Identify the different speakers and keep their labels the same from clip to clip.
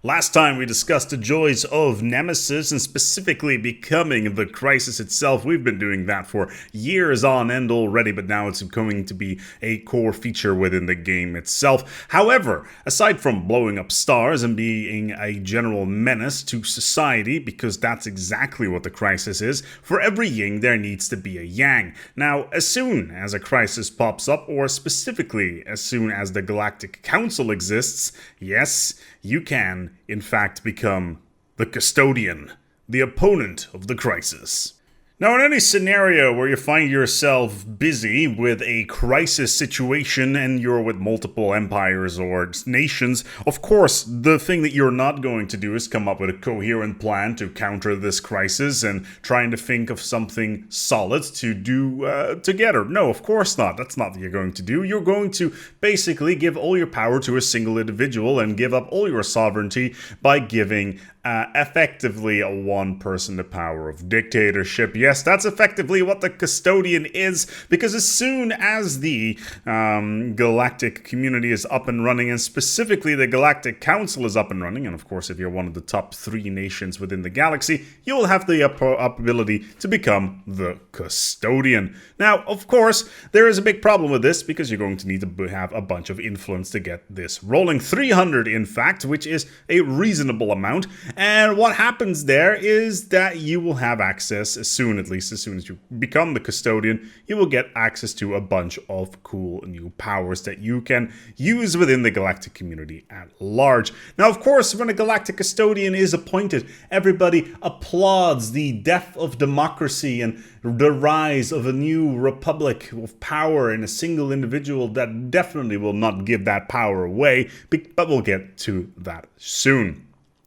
Speaker 1: Last time we discussed the joys of Nemesis and specifically becoming the Crisis itself. We've been doing that for years on end already, but now it's going to be a core feature within the game itself. However, aside from blowing up stars and being a general menace to society, because that's exactly what the Crisis is, for every yin there needs to be a yang. Now, as soon as a Crisis pops up, or specifically as soon as the Galactic Council exists, yes, you can, in fact, become the Custodian, the opponent of the Crisis. Now, in any scenario where you find yourself busy with a crisis situation and you're with multiple empires or nations, of course, the thing that you're not going to do is come up with a coherent plan to counter this crisis and trying to think of something solid to do together. No, of course not. That's not what you're going to do. You're going to basically give all your power to a single individual and give up all your sovereignty by giving effectively a one person the power of dictatorship. Yes, that's effectively what the Custodian is, because as soon as the Galactic Community is up and running, and specifically the Galactic Council is up and running, and of course if you're one of the top 3 nations within the galaxy, you will have the ability to become the Custodian. Now, of course, there is a big problem with this, because you're going to need to have a bunch of influence to get this rolling. 300, in fact, which is a reasonable amount. And what happens there is that you will have access, as soon as you become the Custodian, you will get access to a bunch of cool new powers that you can use within the Galactic Community at large. Now, of course, when a Galactic Custodian is appointed, everybody applauds the death of democracy and the rise of a new republic of power in a single individual that definitely will not give that power away, but we'll get to that soon.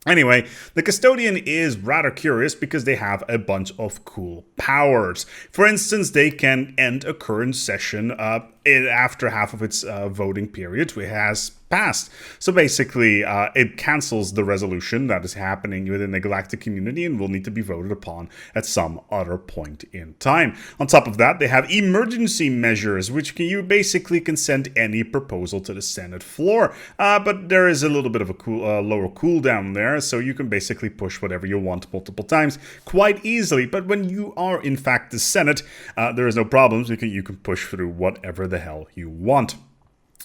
Speaker 1: Anyway, the Custodian is rather curious because they have a bunch of cool powers. For instance, they can end a current session after half of its voting period has passed. So basically, it cancels the resolution that is happening within the Galactic Community and will need to be voted upon at some other point in time. On top of that, they have emergency measures, which you basically can send any proposal to the Senate floor. But there is a little bit of a lower cooldown there, so you can basically push whatever you want multiple times quite easily. But when you are, in fact, the Senate, there is no problems because you can push through whatever the hell you want.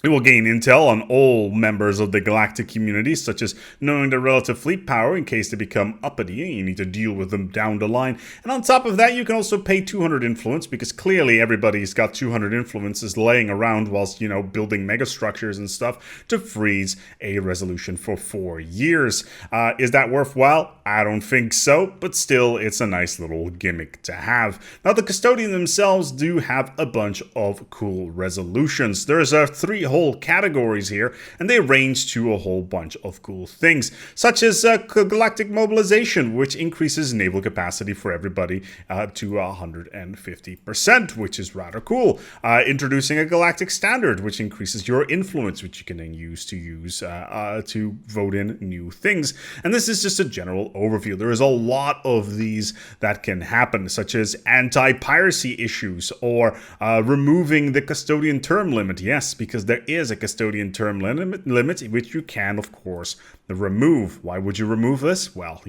Speaker 1: It will gain intel on all members of the Galactic Community, such as knowing their relative fleet power in case they become uppity and you need to deal with them down the line. And on top of that, you can also pay 200 influence, because clearly everybody's got 200 influences laying around whilst, building megastructures and stuff to freeze a resolution for 4 years. Is that worthwhile? I don't think so, but still, it's a nice little gimmick to have. Now, the Custodian themselves do have a bunch of cool resolutions. There's 3 whole categories here, and they range to a whole bunch of cool things, such as galactic mobilization, which increases naval capacity for everybody to 150%, which is rather cool. Introducing a galactic standard, which increases your influence, which you can then use to vote in new things. And this is just a general overview. There is a lot of these that can happen, such as anti-piracy issues or removing the Custodian term limit. Yes, because there is a Custodian term limit, which you can, of course, remove. Why would you remove this? Well,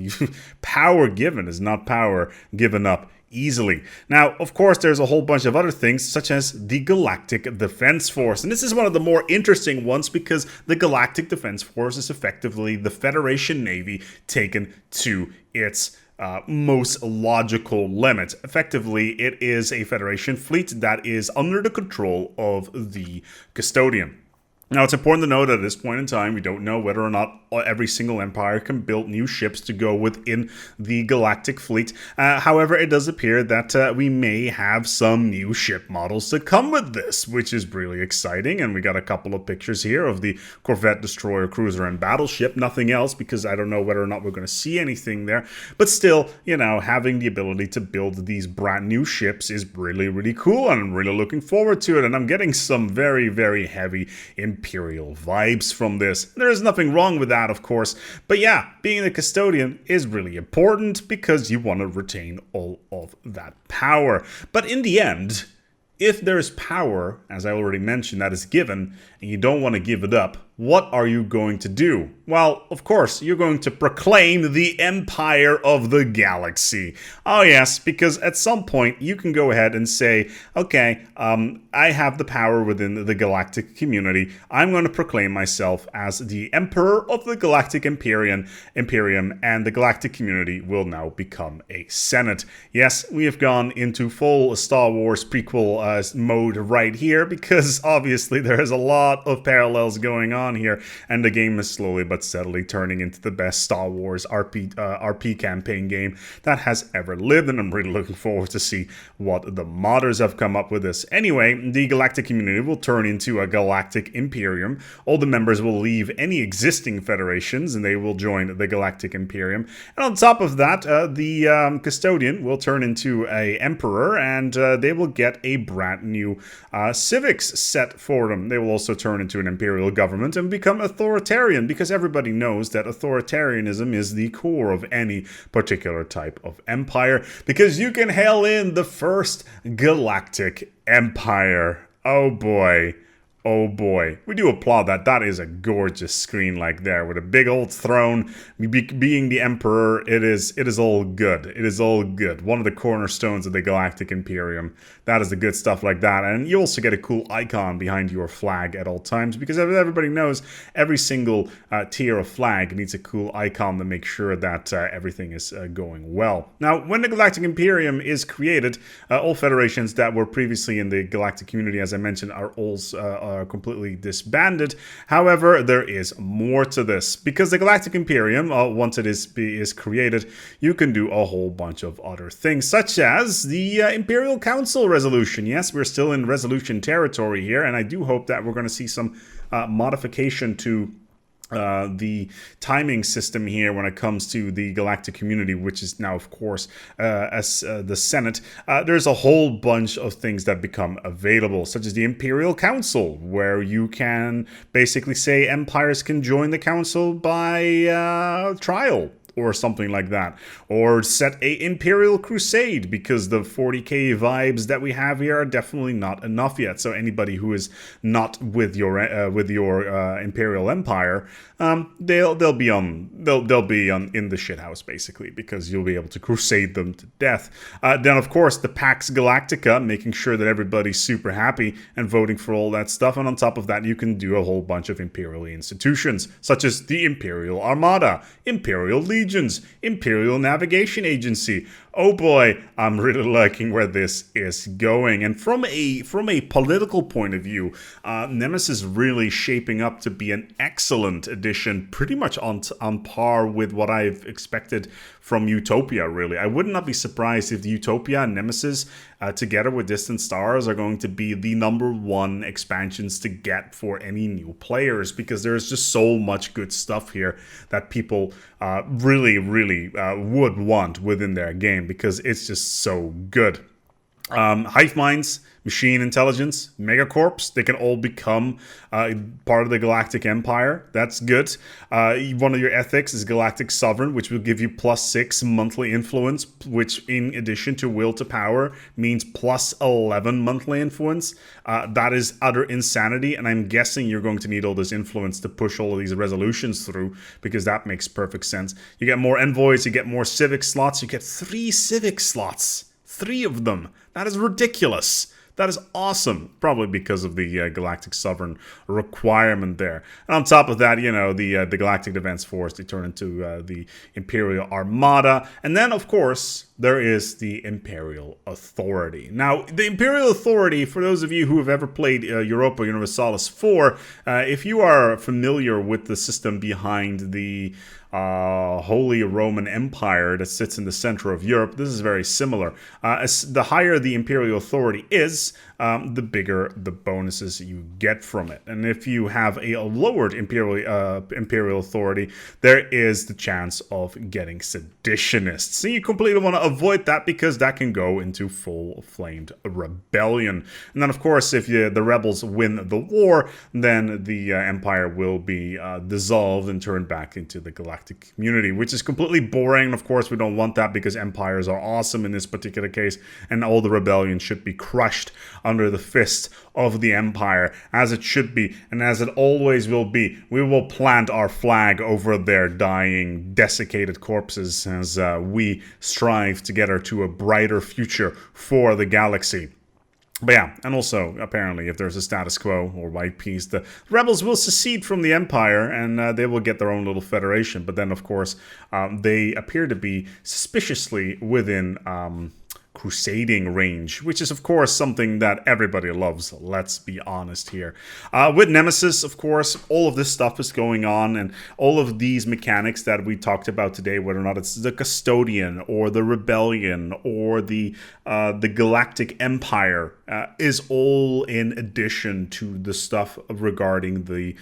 Speaker 1: power given is not power given up easily. Now, of course, there's a whole bunch of other things, such as the Galactic Defense Force. And this is one of the more interesting ones, because the Galactic Defense Force is effectively the Federation Navy taken to its most logical limit. Effectively, it is a Federation fleet that is under the control of the Custodian. Now, it's important to note that at this point in time, we don't know whether or not every single empire can build new ships to go within the galactic fleet. However, it does appear that we may have some new ship models to come with this, which is really exciting. And we got a couple of pictures here of the Corvette, Destroyer, Cruiser, and Battleship. Nothing else, because I don't know whether or not we're going to see anything there. But still, having the ability to build these brand new ships is really, really cool. And I'm really looking forward to it. And I'm getting some very, very heavy Imperial vibes from this. There is nothing wrong with that, of course, but yeah, being the Custodian is really important because you want to retain all of that power. But in the end, if there's power, as I already mentioned, that is given, and you don't want to give it up, what are you going to do? Well, of course, you're going to proclaim the Empire of the Galaxy. Oh yes, because at some point you can go ahead and say, okay, I have the power within the Galactic Community. I'm going to proclaim myself as the Emperor of the Galactic Imperium, and the Galactic Community will now become a Senate. Yes, we have gone into full Star Wars prequel mode right here, because obviously there is a lot of parallels going on here, and the game is slowly but steadily turning into the best Star Wars RP campaign game that has ever lived, and I'm really looking forward to see what the modders have come up with this. Anyway, the Galactic Community will turn into a Galactic Imperium. All the members will leave any existing federations, and they will join the Galactic Imperium. And on top of that, the Custodian will turn into a Emperor, and they will get a brand new civics set for them. They will also turn into an Imperial government and become authoritarian, because everybody knows that authoritarianism is the core of any particular type of empire, because you can hail in the first Galactic Empire. Oh boy. Oh boy, we do applaud that. That is a gorgeous screen like there with a big old throne. Being the Emperor, it is all good. It is all good. One of the cornerstones of the Galactic Imperium. That is the good stuff like that. And you also get a cool icon behind your flag at all times, because everybody knows every single tier of flag needs a cool icon to make sure that everything is going well. Now, when the Galactic Imperium is created, all federations that were previously in the Galactic Community, as I mentioned, are all completely disbanded. However, there is more to this, because the Galactic Imperium, once it is created, you can do a whole bunch of other things, such as the Imperial Council resolution. Yes, we're still in resolution territory here, and I do hope that we're going to see some modification to the timing system here when it comes to the Galactic Community, which is now, of course, as the Senate. There's a whole bunch of things that become available, such as the Imperial Council, where you can basically say empires can join the council by trial, or something like that, or set a Imperial Crusade, because the 40k vibes that we have here are definitely not enough yet. So anybody who is not with your Imperial Empire, they'll be in the shithouse basically, because you'll be able to crusade them to death. Then of course the Pax Galactica, making sure that everybody's super happy and voting for all that stuff. And on top of that, you can do a whole bunch of Imperial institutions, such as the Imperial Armada, Imperial Legions, Imperial Navigation Agency. Oh boy, I'm really liking where this is going. And from a political point of view, Nemesis is really shaping up to be an excellent addition, pretty much on par with what I've expected from Utopia, really. I would not be surprised if Utopia and Nemesis, together with Distant Stars, are going to be the #1 expansions to get for any new players, because there's just so much good stuff here that people really would want within their game, because it's just so good. Hive minds, machine intelligence, megacorps, they can all become part of the Galactic Empire. That's good. One of your ethics is Galactic Sovereign, which will give you +6 monthly influence, which in addition to will to power means +11 monthly influence. That is utter insanity, and I'm guessing you're going to need all this influence to push all of these resolutions through, because that makes perfect sense. You get more envoys, you get more civic slots, you get 3 civic slots. 3 of them. That is ridiculous. That is awesome, probably because of the Galactic Sovereign requirement there. And on top of that, you know, the Galactic Defense Force, they turn into the Imperial Armada. And then, of course, there is the Imperial Authority. Now, the Imperial Authority, for those of you who have ever played Europa Universalis 4, if you are familiar with the system behind the Holy Roman Empire that sits in the center of Europe, this is very similar. As the higher the Imperial Authority is, the bigger the bonuses you get from it. And if you have a lowered Imperial Authority, there is the chance of getting seditionists. So you completely want to avoid that, because that can go into full-flamed rebellion. And then, of course, if the rebels win the war, then the Empire will be dissolved and turned back into the Galactic Community, which is completely boring. Of course, we don't want that, because empires are awesome in this particular case, and all the rebellion should be crushed. under the fist of the Empire, as it should be, and as it always will be. We will plant our flag over their dying, desiccated corpses as we strive together to a brighter future for the galaxy. But yeah, and also, apparently, if there's a status quo or white peace, the rebels will secede from the Empire and they will get their own little federation. But then, of course, they appear to be suspiciously within crusading range, which is, of course, something that everybody loves. Let's be honest here. With Nemesis, of course, all of this stuff is going on, and all of these mechanics that we talked about today, whether or not it's the Custodian or the Rebellion or the Galactic Empire, is all in addition to the stuff regarding the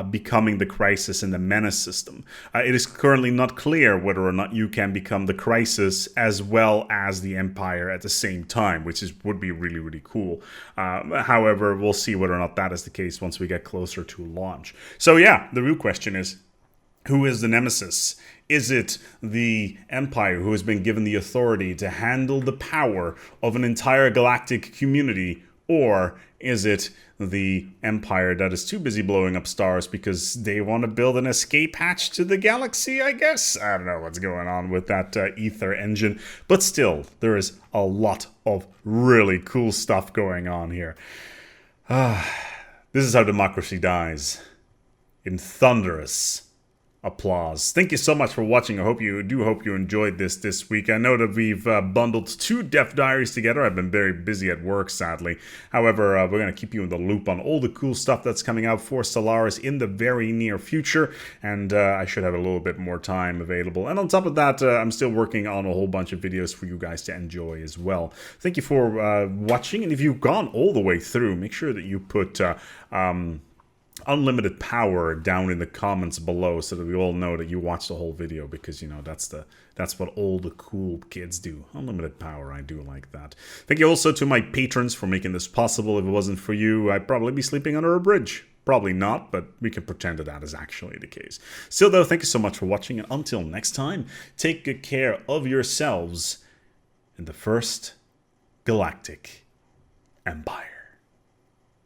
Speaker 1: becoming the Crisis in the Menace system. It is currently not clear whether or not you can become the Crisis as well as the Empire at the same time, which would be really, really cool. However, we'll see whether or not that is the case once we get closer to launch. So yeah, the real question is, who is the Nemesis? Is it the Empire who has been given the authority to handle the power of an entire galactic community? Or is it the Empire that is too busy blowing up stars because they want to build an escape hatch to the galaxy, I guess? I don't know what's going on with that ether engine. But still, there is a lot of really cool stuff going on here. This is how democracy dies. In thunderous applause. Thank you so much for watching. I hope you enjoyed this week. I know that we've bundled 2 Death Diaries together. I've been very busy at work, sadly. However, we're going to keep you in the loop on all the cool stuff that's coming out for Stellaris in the very near future, and I should have a little bit more time available. And on top of that, I'm still working on a whole bunch of videos for you guys to enjoy as well. Thank you for watching, and if you've gone all the way through, make sure that you put unlimited power down in the comments below so that we all know that you watched the whole video, because, you know, that's what all the cool kids do. Unlimited power, I do like that. Thank you also to my patrons for making this possible. If it wasn't for you, I'd probably be sleeping under a bridge. Probably not, but we can pretend that that is actually the case. Still though, thank you so much for watching, and until next time, take good care of yourselves in the first Galactic Empire.